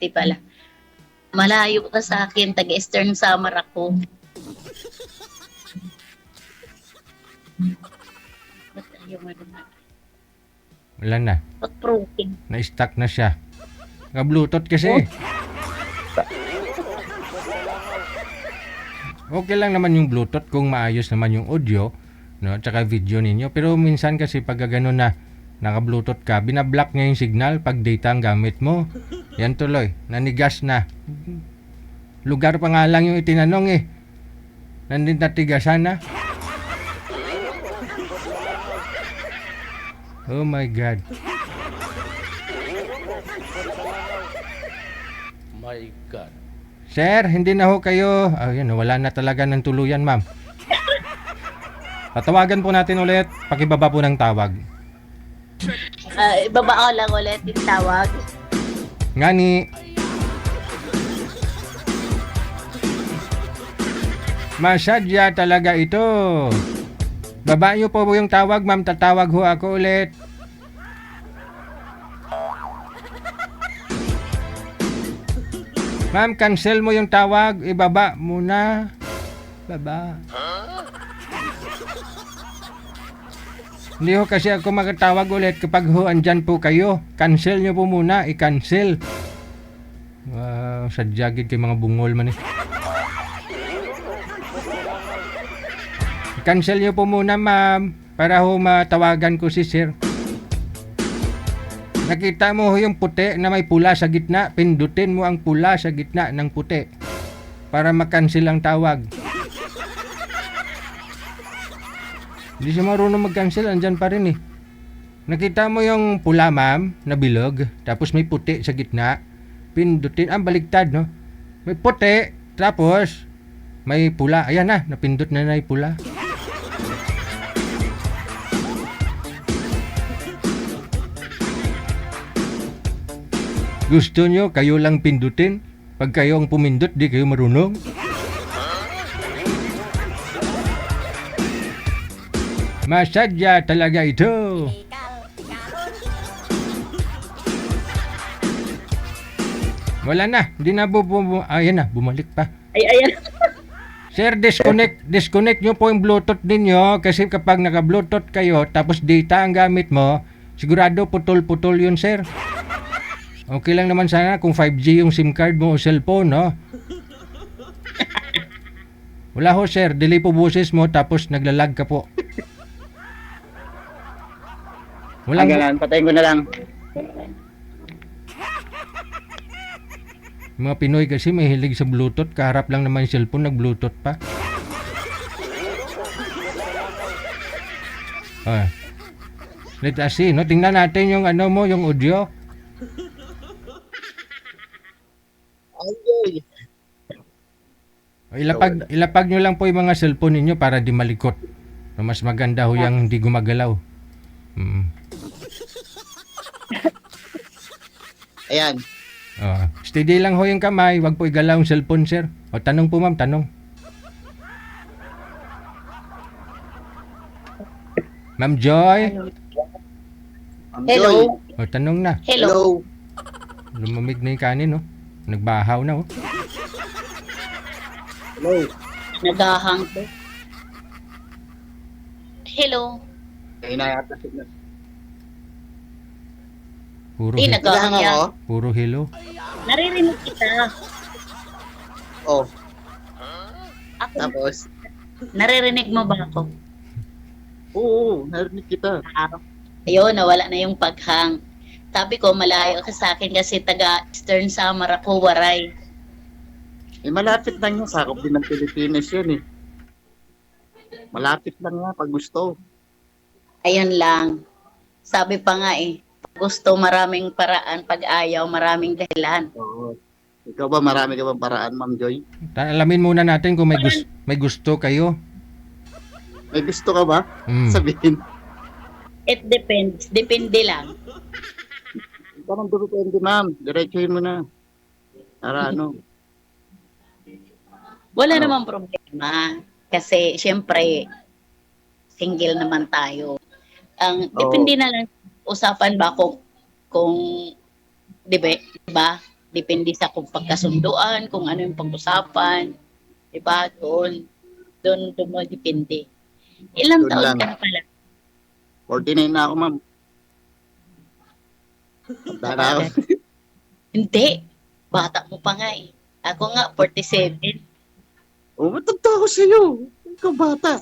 Di pala. Malayo ka sa akin, taga-Eastern Samar ako. Ba't ayaw mo naman? Wala na. Ba't broken? Na-stuck na siya. Bluetooth kasi. Okay lang naman yung Bluetooth kung maayos naman yung audio, no, at saka video ninyo. Pero minsan kasi pag gano'n na naka-Bluetooth ka, binablock niya yung signal pag data ang gamit mo. Yan tuloy, nanigas na. Lugar pa nga lang yung itinanong eh. Natigasan na. Oh my God. My God. Sir, hindi na ho kayo. Ayun, wala na talaga ng tuluyan, ma'am. Tatawagan po natin ulit. Pakibaba po ng tawag. Ibaba ko lang ulit yung tawag. Ngani. Masadya talaga ito. Baba niyo po yung tawag, ma'am. Tatawag ho ako ulit. Ma'am, cancel mo yung tawag. Ibaba muna. Baba. Hindi ho kasi ako makatawag ulit kapag ho andyan po kayo. Cancel nyo po muna. I-cancel. Wow, sadyagid kay mga bungol man eh. I-cancel nyo po muna, ma'am. Para ho matawagan ko si sir. Nakita mo yung puti na may pula sa gitna, pindutin mo ang pula sa gitna ng puti para makancel ang tawag. Hindi siya marunong mag-cancel, andyan pa rin eh. Nakita mo yung pula, ma'am, na bilog, tapos may puti sa gitna, pindutin, baligtad, no? May puti, tapos may pula. Ayan na, napindot na yung pula. Gusto nyo, kayo lang pindutin? Pag kayo ang pumindot, di kayo marunong? Masadya talaga ito. Wala na, hindi na ayan na, bumalik pa. Ayan. Sir, disconnect nyo po yung Bluetooth ninyo kasi kapag naka-Bluetooth kayo tapos data ang gamit mo, sigurado putol-putol yun, sir. Okay lang naman sana kung 5G yung SIM card mo o cellphone, no? Wala ho, sir. Delay po boses mo tapos naglalag ka po. Walang Ganun, patayin ko na lang. mga Pinoy kasi may hilig sa Bluetooth. Kaharap lang naman yung cellphone, nag-Bluetooth pa. Let's see, no? Tingnan natin yung ano mo, yung audio. Ay, Ilapag nyo lang po yung mga cellphone ninyo para di malikot. So, mas maganda ho yung hindi gumagalaw. ayan. Steady lang ho yung kamay, wag po igalaw yung cellphone, sir. O tanong po, ma'am, tanong. Ma'am Joy, Hello. o tanong na. Hello. Lumamig na yung kanin, no? Nagbahaw na, oh. Hello. Nagahang ko. Hello. Ay, nayata signal. Puro, Nagahang Nagahang yan. ako? puro hello. Naririnig kita. Oh, Ako, tapos? naririnig mo ba ako? Oo, narinig kita. Ayun, nawala na yung paghang. Sabi ko, malayo ka sa akin kasi taga-Eastern Samar ako, Waray. Eh, malapit lang yan. Sakop din ng Pilipinas yun eh. Malapit lang nga pag gusto. Ayun lang. Sabi pa nga eh, gusto maraming paraan, pag ayaw maraming dahilan. Oo. Ikaw ba, marami ka bang paraan, Ma'am Joy? Alamin muna natin kung may gusto kayo. May gusto ka ba? Mm. Sabihin. It depends. Depende lang. Parang depende, ma'am. Diretsuhin mo na. Para ano? Wala Ano? namang problema. Kasi, syempre, single naman tayo. Ang depende na lang usapan ba kung di ba? Depende sa kung pagkasunduan, kung ano yung pag-usapan. Diba? Doon mo depende. Ilang Doon taon lang. ka na pala? 49 na ako, ma'am. Tanda na ako. Hindi. Bata mo pa nga eh. Ako nga, 47. Oh, matanda ako sa'yo. Ikaw bata.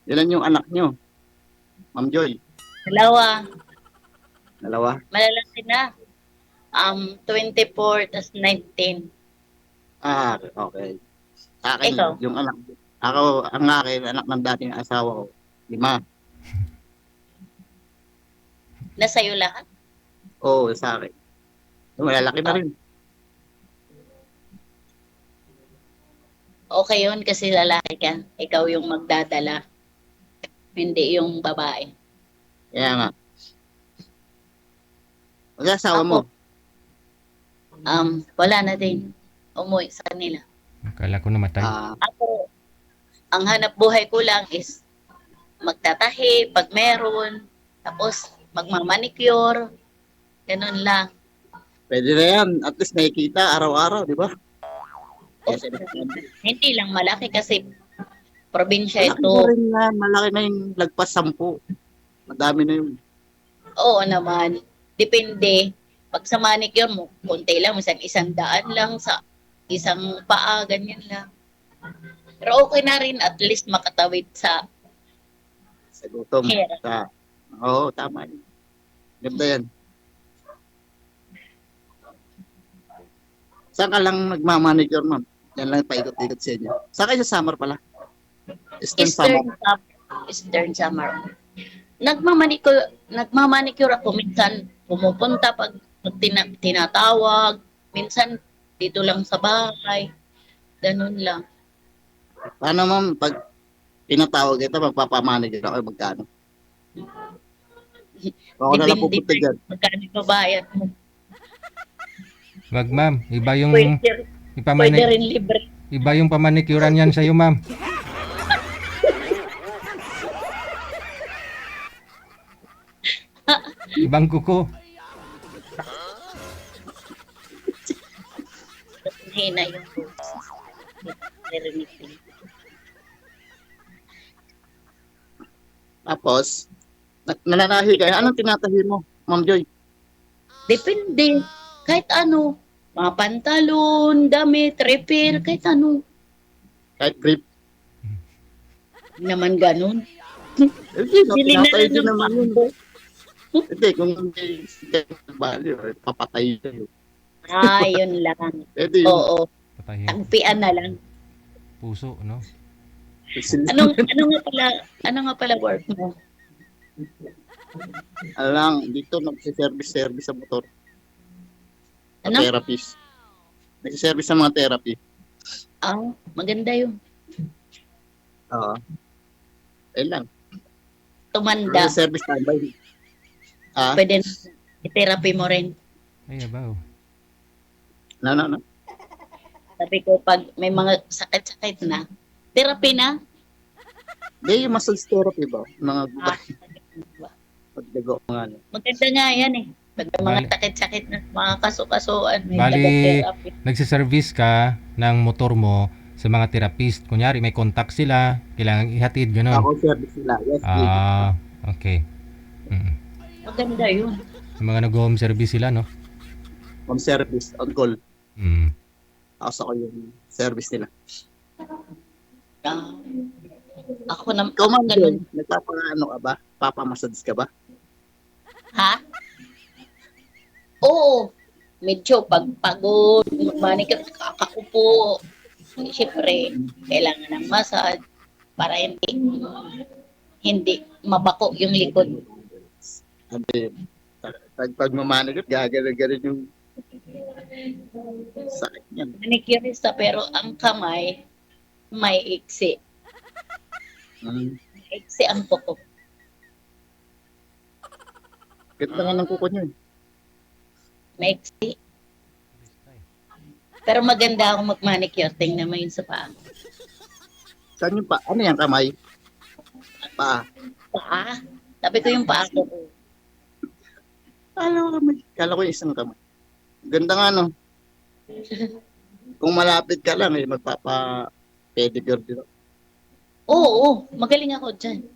Ilan yung anak nyo? Ma'am Joy? Dalawa. Dalawa? Malalaki na. 24, tas 19. Ah, okay. Sa akin, Ikaw? yung anak. Ako, ang akin, anak ng dating asawa ko. 5. Nasa'yo lahat? Oo, sa akin. Malalaki na rin. Okay yun kasi lalaki ka. Ikaw yung magdadala. Hindi yung babae. Kaya nga. Mag-asawa mo? Wala na din. Umuwi sa kanila. Akala ko namatay. Ako, ang hanap buhay ko lang is magtatahi pag meron. Tapos magmamanicure. Ganun lang. Pwede na yan. At least nakikita araw-araw, di ba? Yes, Hindi lang malaki kasi probinsya malaki ito. na rin yan. Malaki na yung lagpas 10. Madami na yun. Oo naman. Depende. Pag sa manicure mo, konti lang. Isang daan lang sa isang paa. Ganyan lang. Pero okay na rin at least makatawid sa Sa gutom. hair. Oo, tama yun. Ganda yan. Saan ka lang nagmamanicure, ma'am? Yan lang paikot-ikot sa inyo. Saan kayo sa summer pala? Eastern summer. Eastern summer. Nagmamanicure ako. Minsan pumupunta pag tinatawag. Minsan dito lang sa bahay. Ganun lang. Paano, ma'am, pag tinatawag ito, magpapamanicure ako, magkano? Ako na lang pupunta dyan. Magkano babayad mo. Wag ma'am, iba yung Pwede ipamani rin libre. iba yung pamanikuran yan sa iyo, ma'am. Ibang kuko. Hina yung narinig ko. Tapos, nananahi kayo. Anong tinatahi mo, Ma'am Joy? Depende. Kahit ano. Mga pantalon, damit, repair, kahit ano. Kahit brief? Hindi naman ganun. Hindi, no, Bili na tinatahi lang din ng naman yun. pambo. Hindi, kung hindi value, papatay kayo. Yun lang. Pwede yun. Oo. Patahin. Tagpian na lang. Puso, no? Ano nga pala work mo? Alang, dito nagsiservice sa motor. Sa Ano? therapist. Nagsiservice sa mga therapy. Maganda yun. Oo. Ayun lang. Tumanda. Nagsiservice standby. Pwede na i-therapy mo rin. Ay, abaw. No. Sabi ko, pag may mga sakit-sakit na, therapy na. Hindi, yung massage therapy ba? Mga pagdago mga ano. Maganda nga yan eh. Pag may mga Bali- sakit-sakit na, mga kaso-kasuan, may Bali, taga-therapy. nagsiservice ka ng motor mo sa mga therapist. Kunyari, may contact sila, kailangan ihatid, gano'n. Ako service sila. Yes, Okay. Mm. Maganda yun. Yung mga nag-home service sila, no? Home service, on call. Mm. Tapos ako yung service nila. Ah, ako na, Ikaw, Ma'am ganun. Joy, nagpapaano ka ba? Papamassage ka ba? Ha? Oo. Medyo pag pagod, manicure, kakaupo. Siyempre, kailangan ng massage para hindi mabako yung likod. Hindi. Pag mamanagot, gagana-ganan yung sakit niyan. Manicurista pero ang kamay may iksi. Iksi ang kuko. Ganda nga ng kuko niyo. May iksi. Pero maganda ako mag-manicure. Tingnan mo yun sa paa. Saan yung pa? Ano yan, kamay? Paa. Paa. Sabi ko yung paa ko. Kala ko yung isang kamay. Ganda nga, no? Kung malapit ka lang, magpapa-pedicure dito. Oo, magaling ako dyan.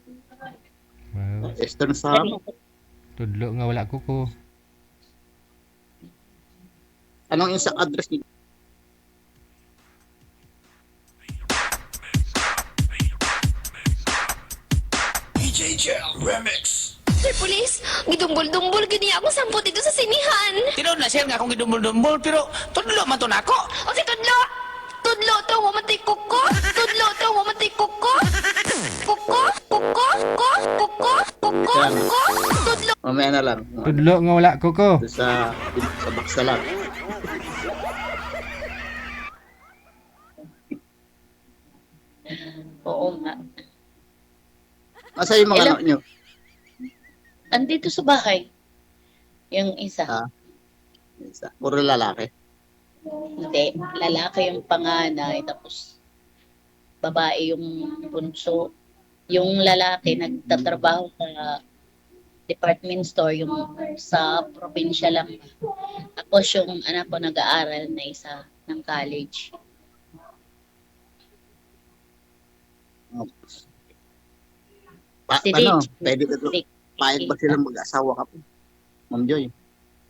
Wow. Eastern sa Galing ako. Tudlo nga wala ko ko. Anong isang address niyo? Sir Police, gidumbol-dumbol gid niya akong sampot dito sa sinihan. Tinod na sir nga akong gidumbol-dumbol pero tudlo man to nako. O si Tudlo! Tudlo to, wamatay kuko! Tudlo to, wamatay kuko! Kuko! Kuko! Kuko! Kuko! Kuko! Kuko! Tudlo! Mamaya na lang. Tudlo nga wala ko ko. Doon sa baksa lang. Oo nga. Asa yung mga Ilan? anak nyo? Andito sa bahay. Yung isa. Puro lalaki. Hindi. Lalaki yung panganay. Tapos babae yung bunso. Yung lalaki nagtatrabaho sa department store, yung sa probinsya lang. Tapos yung anak ko nag-aaral na isa ng college. Si Ano? Rich. Pwede ka to. Pahit ba silang mag-asawa ka po? Ma'am Joy.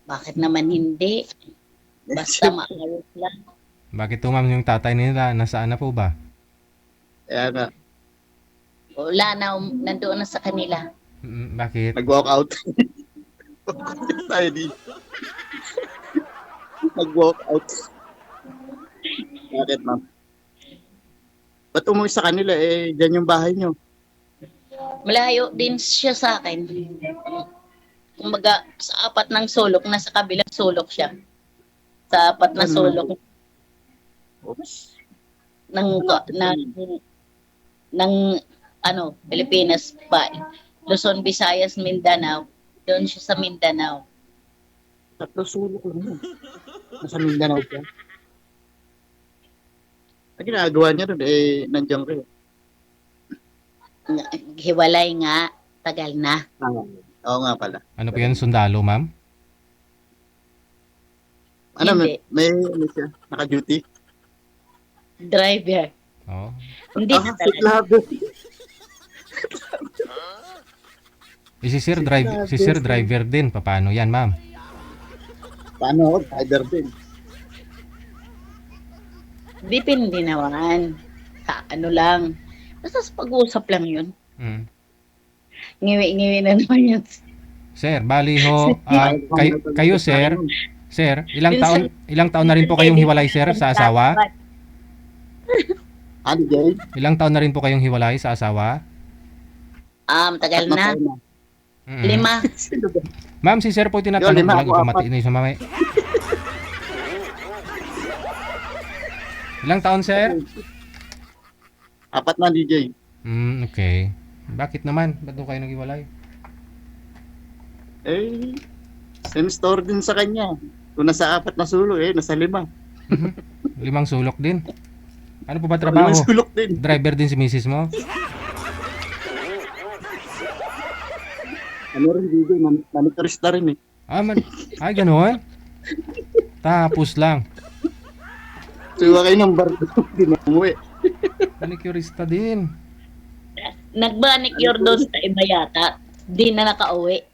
Bakit naman hindi? Basta maayos lang. Bakit tumam yung tatay nila? Nasaan na po ba? Kaya nga, Wala na, nandoon na sa kanila. Bakit? nag-walk out. Tayo di. Nag-walk out. Bakit, ma'am? Ba't umuwi sa kanila? Dyan yung bahay nyo. Malayo din siya sa akin. Kumbaga, sa apat ng sulok, nasa kabilang sulok siya. Sa apat na sulok Oops. ng ano, Pilipinas pa. Luzon, Visayas, Mindanao. Doon siya sa Mindanao. Tatlo sulok lang yun. Nasa Mindanao siya. Ang ginagawa niya doon, nandiyan kayo. Hiwalay nga, tagal na. Oo nga pala. Ano po yan? Sundalo, ma'am? Ano, Hindi. may ano siya, naka-duty? Driver. Oo. Hindi na talaga. Siklado. Si Sir driver din. Paano yan, ma'am? Paano ako? Driver din. Depende naman. Sa ano lang. Basta sa pag-uusap lang yun. Mm. Ngiwi-ngiwi na naman yun. Sir, bali ho, kayo sir, ilang taon na rin po kayong hiwalay sir sa asawa? Ano, Jay? Ilang taon na rin po kayong hiwalay sa asawa? Tagal na. Mm. 5. Sino ba? Ma'am, si sir po tinatanong Lima ko lang ako, ipamati na sa mamay. Ilang taon sir? 4 na, DJ. Okay. Bakit naman? Ba't doon kayo naghiwalay? Same story din sa kanya. Kung nasa 4 na sulok, nasa 5. 5 sulok din. Ano po ba trabaho? 5 sulok din. Driver din si misis mo? Ano rin, DJ? Maniturista rin Ay, gano'n? Tapos lang. Suwa kayo ng bar doon, hindi na umuwi. Manicurista din. Nagmanicure doon sa iba yata. Di na nakauwi.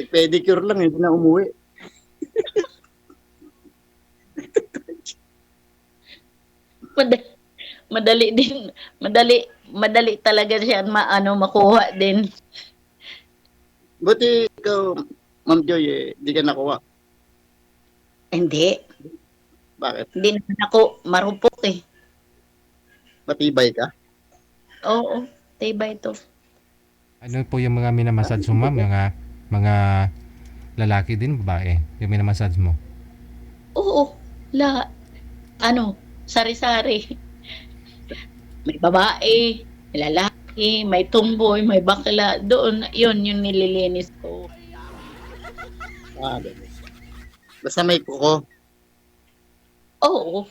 Pedicure lang, hindi na umuwi. Madali din. Madali talaga siya makuha din. Buti ikaw, Ma'am Joy, hindi ka nakuha. Hindi. Bakit? Hindi naman ako marupok eh. Matibay ka? Oo. Tibay to. Ano po yung mga minamassage mo, ma'am? Mga lalaki din, babae? Yung minamassage mo? Oo. Sari-sari. May babae, may lalaki, may tumboy, may bakla. Doon, yun yung nililinis ko. Ganun. Basta may kuko. Oo.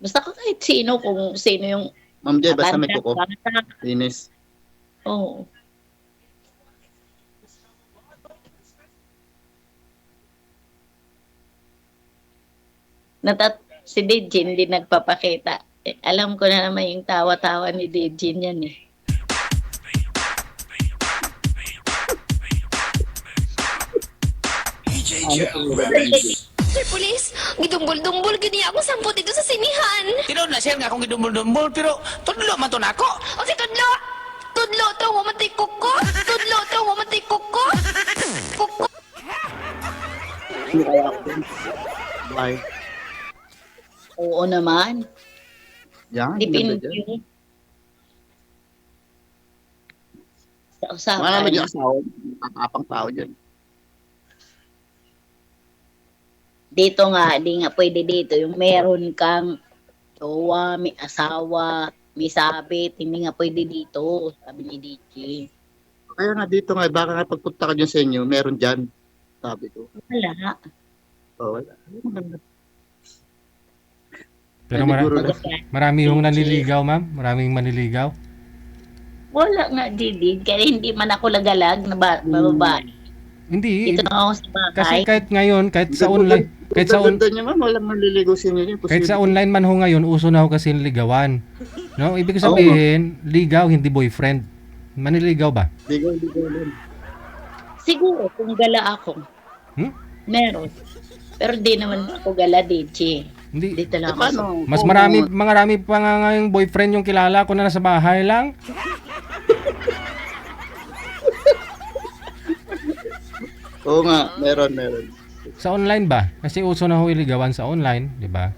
Basta kahit sino, kung sino yung Ma'am Joy, basta may matanda, kuko. bata. Linis. Oo. Si Dejin hindi nagpapakita. Alam ko na naman yung tawa-tawa ni Dejin yan eh. Sir Police, gidumbol-dumbol gini ako sampo dito sa sinihan. Tinod na sir nga akong gidumbol-dumbol pero tudlo man to nako. O si Tudlo! Tudlo to, wamatay kuko! Tudlo to, wamatay kuko! Kuko! Hindi kaya ako. Bye. Oo naman. Yan. Depende ganda dyan. yun. Sa Mga naman usapan. yung asawa, nakakapang tao dyan. Dito nga, di nga pwede dito. Yung meron kang jowa, may asawa, may sabit, hindi nga pwede dito. Sabi ni DJ. Kaya nga dito nga, baka nga pagpunta ka dyan sa inyo, meron dyan. Sabi ko. Wala. Oh, wala. Maganda. Pero Siguro lang. marami yung naniligaw, ma'am. Maraming maniligaw. Wala nga, Didi. Kaya hindi man ako lagalag na babae. Hindi. Dito na ako sa Kasi bahay. kahit ngayon, kahit sa online, Ganda niya ma'am, walang manliligaw sa inyo yun. kahit sa online man ho ngayon, uso na ho kasi yung ligawan. No? Ibig sabihin, ligaw, hindi boyfriend. Maniligaw ba? Ligaw lang. Siguro, kung gala ako, Hmm? meron. Pero di naman ako gala, DJ. Hindi. Dito lang ako. Paano? Mas marami pa nga ngayong boyfriend yung kilala ko na nasa bahay lang. Oo nga, meron. Sa online ba? Kasi uso na ho iligawan sa online, di ba?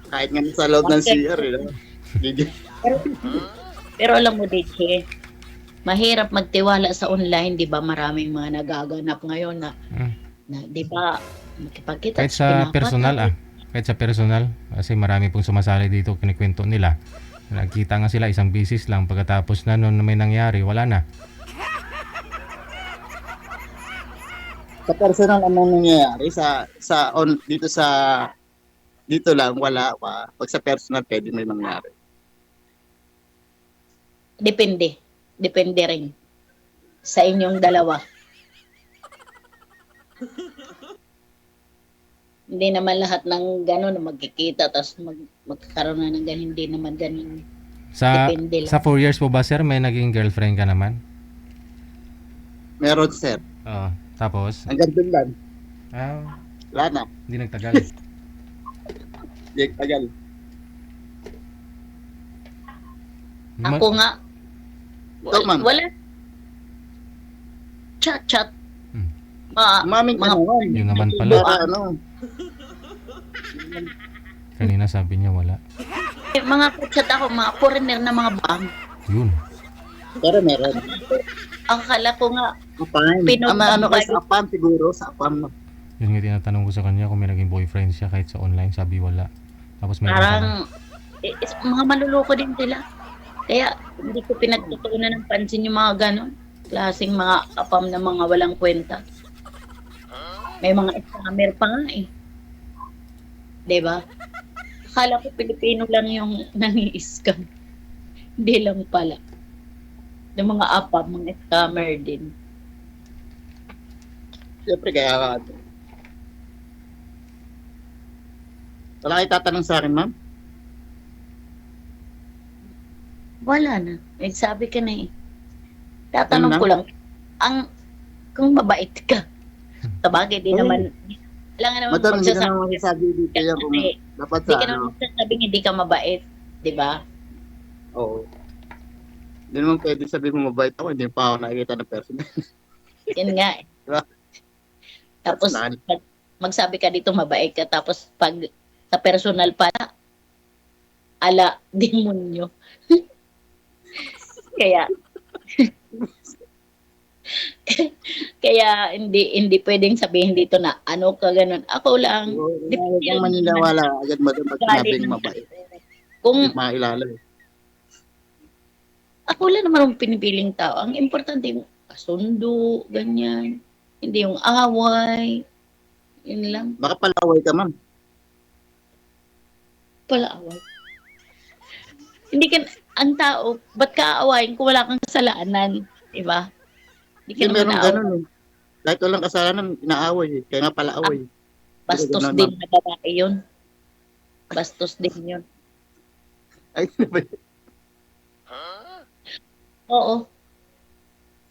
Kahit nga sa loob ng CR, eh. no? Ligaw. Pero alam mo, DJ, mahirap magtiwala sa online, di ba? Maraming mga nagaganap ngayon na Mm. di ba, makipagkita. Kahit sa personal Kahit sa personal. Kasi marami pong sumasali dito, kinikwento nila. Nagkita nga sila isang bisis lang. Pagkatapos na nun may nangyari, wala na. Sa personal, anong nangyayari? Dito lang, wala pa. Pag sa personal, pwede may mangyari. Depende. Depende rin. Sa inyong dalawa. Hindi naman lahat ng gano'n na magkikita tapos magkakaroon na ng gano'n. Hindi naman gano'n. Sa Depende lang. sa 4 years po ba, sir, may naging girlfriend ka naman? Meron, sir. Oo. Tapos? Hanggang doon lang. Wala na. Hindi nagtagal. Hindi, tagal. Ako nga, Ito, ma'am. wala. Chat. Hmm. Maming ka naman. Yun naman pala. Para ano, Kanina sabi niya wala. Mga chat ako, mga foreigner na mga bang. Yun. pero meron. Akala ko nga, Apan. Pinod- Ano kayo sa Apan siguro? Sa Apan. Yun nga tinatanong ko sa kanya kung may naging boyfriend siya kahit sa online. Sabi wala. Tapos may parang mga maluloko din sila. Kaya hindi ko pinagtutuunan ng pansin yung mga ganon. Klaseng mga apam na mga walang kwenta. May mga scammer pa nga eh. Diba? Akala ko Pilipino lang yung nani-scam. Hindi lang pala. Yung mga apam, mga scammer din. Siyempre kaya ka. Wala kayo tatanong sa akin, ma'am? Wala na. Nagsabi ka na eh. Tatanong Ano na? ko lang, kung mabait ka. Sabagay, di Ay. naman, alam nga naman Madam, hindi ka magsasabi. naman masasabi dito yan kung Kasi, dapat hindi sa ka naman ano. magsasabing hindi ka mabait. Di ba? Oo. Hindi naman pwede sabihin mo mabait ako, hindi pa ako nakikita ng person. Yan nga eh. Diba? Tapos, Personal. magsabi ka dito mabait ka. Tapos, pag sa personal pala, ala, demonyo. Kaya, kaya hindi pwedeng sabihin dito na ano ka ganun. Ako lang, Huwag kang maniniwala agad madam pag sinabing mabait. kung Hindi mailala eh. ako lang naman ang pinipiling tao. Ang importante yung kasundo, ganyan. Hindi yung away. Yun lang, Baka palaway ka, ma'am. pala away. Hindi ka, ang tao, ba't ka aawayin kung wala kang kasalanan? Diba? Hindi ka Kasi naman meron naaway. ganun eh. Kahit walang kasalanan, inaaway eh. Kaya nga pala away. Bastos Ganun, din na babae yun. Bastos din yun. Ay, ano ba yun? Oo.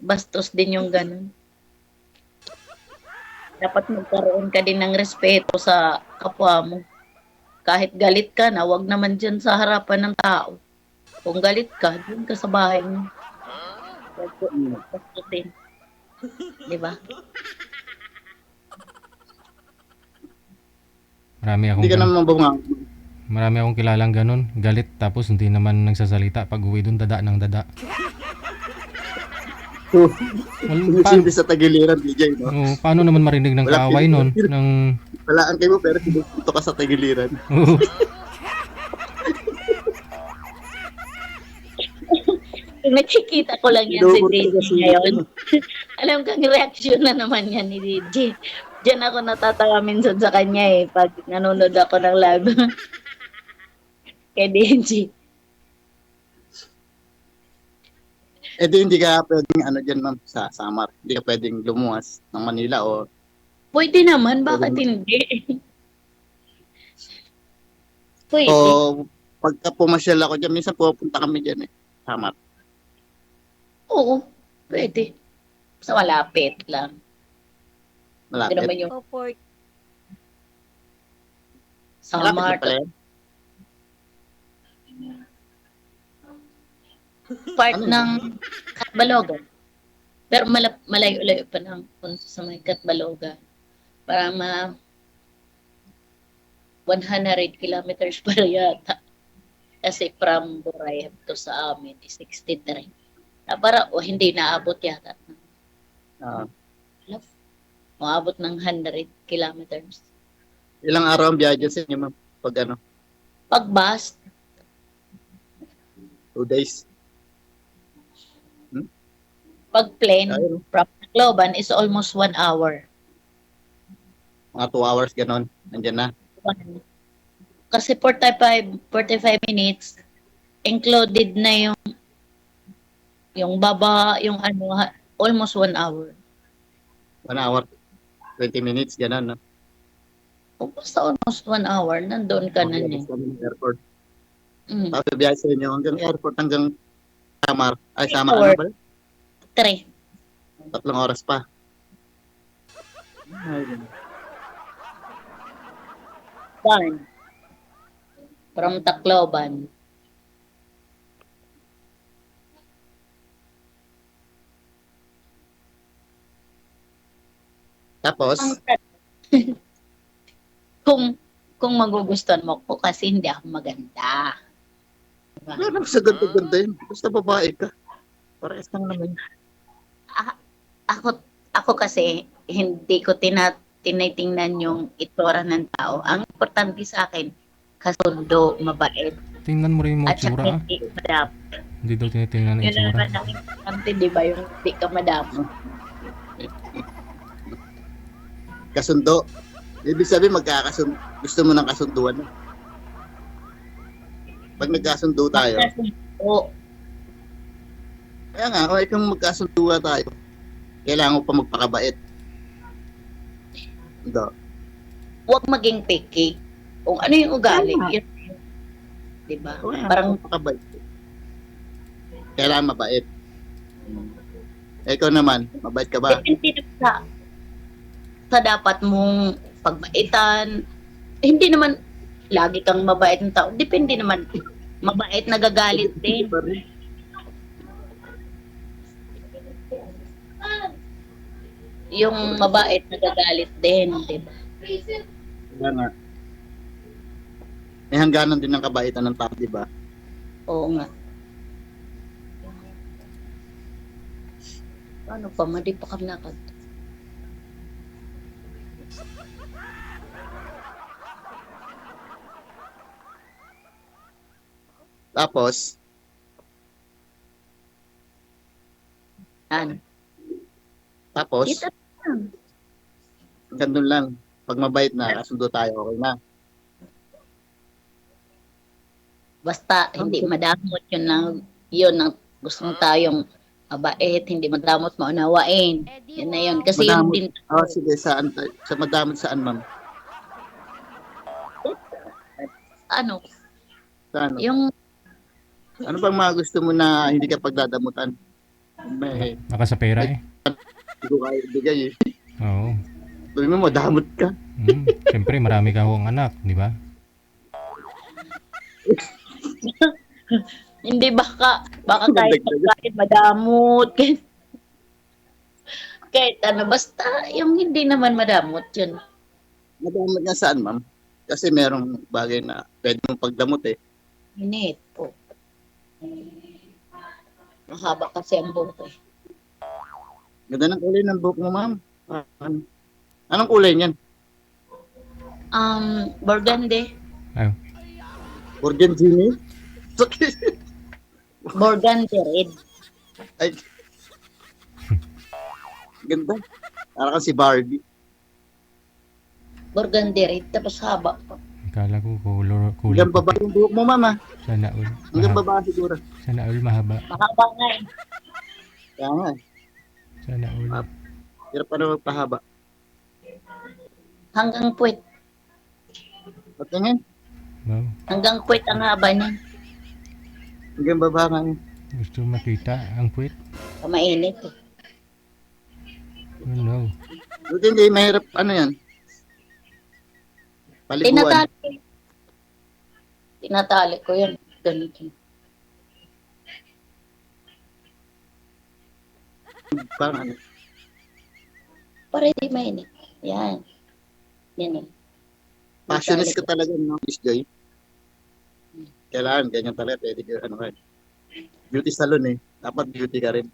Bastos din yung ganun. Dapat magkaroon ka din ng respeto sa kapwa mo. Kahit galit ka na, wag naman dyan sa harapan ng tao. Kung galit ka, dun ka sa bahay mo. Bastos din. Di ba? Hindi ka naman mabunga. Marami akong kilalang ganun. Galit tapos hindi naman nagsasalita. Pag uwi dun, dada ng dada. Sumisindi sa tagiliran, DJ, no? Paano naman marinig ng Wala kaaway nun? pinipili. Walaan kayo pero pinupunto ka sa tagiliran. Nakikita ko lang yan si DJ ngayon. Alam kang reaction na naman yan ni DJ. Diyan ako natatawa minsan sa kanya pag nanonood ako ng live. Kay DJ. Eh di hindi ka pwedeng dyan ma'am sa Samar. Hindi ka pwedeng lumuwas ng Manila o Pwede naman, bakit hindi? Pwede. o pagka pumasyal ako dyan, minsan pupunta kami dyan Samar. Oo, pwede. Sa malapit lang. Hindi Malapit. naman yung Opo. Samar. Malapit na pala yan. Part Ano ng Katbalogan. Pero malayo-layo pa ng punta sa may Katbalogan. Para 100 kilometers para yata. Kasi from Boracay to sa amin is 63. Para hindi naabot yata. Ah, Maabot ng 100 kilometers. ilang araw ang biyahe dyan sa inyo ma'am? Pag Pag bus, 2 days. pag plane, Ayun. from Tacloban is almost 1 hour. Mga 2 hours ganon. Nandyan na. Kasi 45 minutes included na yung baba, yung almost 1 hour. 1 hour, 20 minutes, ganon. No? O basta almost 1 hour, nandun ka na niya. Kami ng airport. Mm. Tapos biyahe sa inyo hanggang airport hanggang Samar. Ay, Samar, Or- ano ba? 3. 3 oras pa. Ay, Done. From Tacloban. Tapos, Kung magugustuhan mo ko kasi hindi ako maganda. Diba? wala naman sa ganda-ganda yun. Basta babae ka. Parehas lang naman. Ako kasi hindi ko tinitingnan yung itsura ng tao. Ang importante sa akin, kasundo, mabait, Tingnan mo rin yung mga at saka tsura. hindi madap. Hindi daw tinitingnan ang Yun itsura. naman ang importante, di ba? Yung hindi ka madap. Kasundo. Ibig sabihin, gusto mo ng kasunduan. Pag nagkasundo tayo, Oo. kaya nga, kung ikaw magkasunduan tayo, kailangan mo pa magpakabait. Ito. Huwag maging picky. Kung ano yung ugali, Tama. yun. Di ba? Parang Parang magpakabait. Kailangan mabait. Ikaw naman, mabait ka ba? depende na sa dapat mong pagbaitan. Hindi naman lagi kang mabait ng tao. Depende naman. Mabait nagagalit din. Yung mabait nagagalit din, di ba? Kaya nga. May hangganan din ng kabaitan ng tao, di ba? Oo nga. Paano pa? Madi pa kami nakad. Tapos, Ano? tapos, Kita lang. hanggang doon lang. Pag mabait na, kasundo tayo, okay na. Basta hindi madamot yun ang gusto mo tayong mabait, hindi madamot maunawain. Yan na yun. Kasi yun Madamot. din, Sige, saan tayo? Sa madamot saan, ma'am? ano, Sa ano? yung Ano bang mga gusto mo na hindi ka pagdadamutan? May Baka sa pera eh. hindi ko kaya ibigay eh. Oo. Sabi mo, madamot ka. Siyempre, marami ka hong anak, di ba? hindi baka kahit Dagdagan. pagkain madamot, kahit ano, basta yung hindi naman madamot yun. Madamot nga saan, ma'am? Kasi merong bagay na pwede mong pagdamot eh. Init po. Mahaba kasi ang buhok eh. Ganda ng kulay ng buhok mo, ma'am. Anong kulay niyan? Burgundy. Ay, Burgundy? Burgundy red. Ay. Ganda. Para kasi Barbie. Burgundy red. Tapos haba pa. akala ko kulay Hanggang baba yung buhok mo, mama. Sana all. Hanggang baba siguro. Sana all mahaba. Mahaba nga eh. Kaya nga. Sana all. Hirap pa na magpahaba. Hanggang puwet. Patingin. Wow. Hanggang puwet ang haba niya. Hanggang baba nga. Gusto makita ang puwit? Mainit eh. Oh no. Buti hindi mahirap, ano yan? Paliguan. Tinatali. Tinatali ko yan. Ganito. Parang ano. Para hindi mainit. Yan. Yan eh. Passionist ka talaga, no, Miss Joy? Kailangan, ganyan talaga. Pwede ka, ano ka. Beauty salon eh. Dapat beauty ka rin.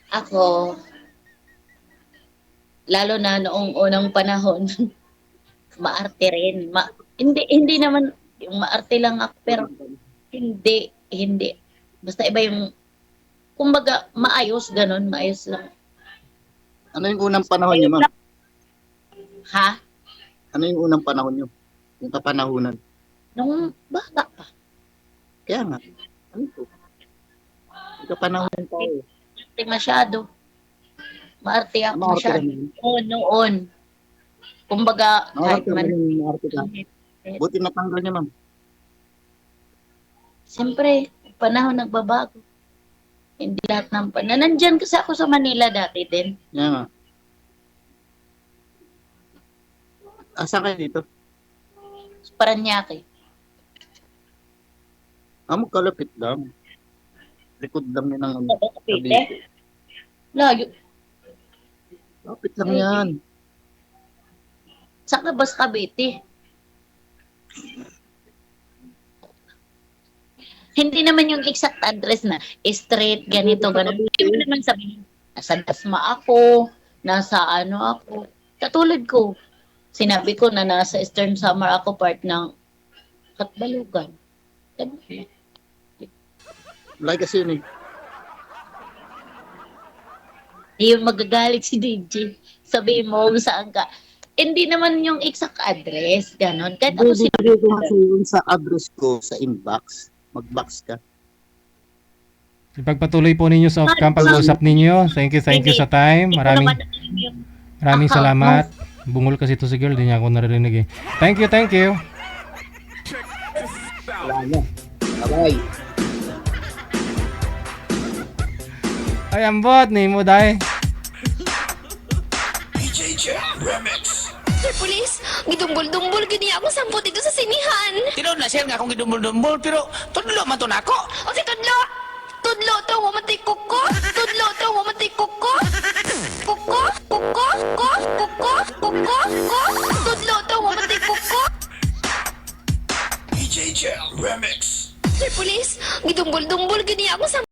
Ako, lalo na noong unang panahon, maarte rin. Hindi naman, yung maarte lang ako, pero hindi. Basta iba yung, kumbaga, maayos, ganun, maayos lang. Ano yung unang panahon niyo, ma'am? Ha? Ano yung unang panahon niyo? Yung kapanahunan? Nung bata pa. Kaya nga. Ano to? Yung kapanahunan tayo. Maarte masyado. Maarte ako Maarte masyado. ka Noon. Kumbaga, kahit Maarte ka man, rin, maarte ka. Buti natanggal niya, ma'am. siyempre, panahon nagbabago. Hindi lahat ng panahon. Nandyan kasi ako sa Manila dati din. Kaya nga. Asa kayo dito? Sa Paranaque. Magkalapit lang. Likod lang yun ng ano. Sa Cavite. Layo. Lapit lang yan. Sa Labas, Cavite. Hindi naman yung exact address na street, ganito, ganito. Hindi mo naman sabihin, nasa Dasma ako, nasa ano ako. Katulad ko, sinabi ko na nasa Eastern Samar ako, part ng Katbalugan. Like kasi yun eh. Hindi yung magagalit si DJ. Sabihin mo kung saan ka. Hindi naman yung exact address, ganon. Kahit ako Bibigay ko kasi yun sa address ko sa inbox. Mag-box ka. Ipagpatuloy po ninyo sa off-cam pag-usap ninyo. Thank you sa time. Maraming salamat. Bungol kasi ito si girl, di niya ako naririnig eh. Thank you. Wala na. Bye-bye. Ay, ambot ni mo dai. Sir Police, gidumbol-dumbol gini ako sampo dito sa sinihan. Tinuod na sir nga akong gidumbol-dumbol pero tudlo man to nako. O si Tudlo! Tudlo to, wamatay kuko! Tudlo to, wamatay kuko! Kuko! Kuko! Kuko! Kuko! Kuko! Kuko! Tudlo to, wamatay kuko! PJ Remix. Sir Police, gidumbol-dumbol gini ako sampo